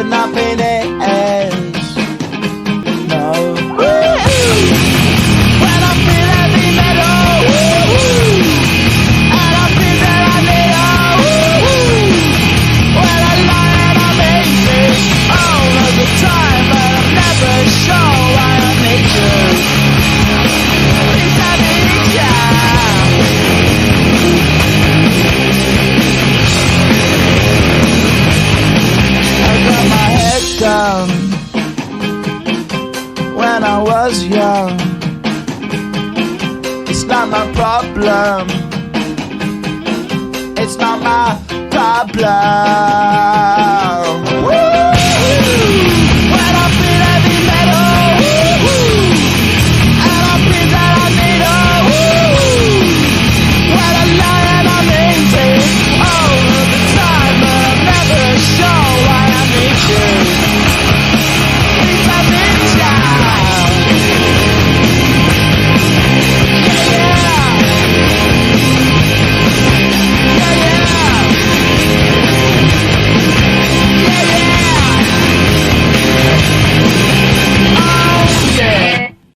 nothing is. No. When I feel heavy metal, and I feel that I need when I lie and I'm angry all of the time, but I'm never sure why I need you. Please let me I got my head down when I was young. It's not my problem. It's not my problem.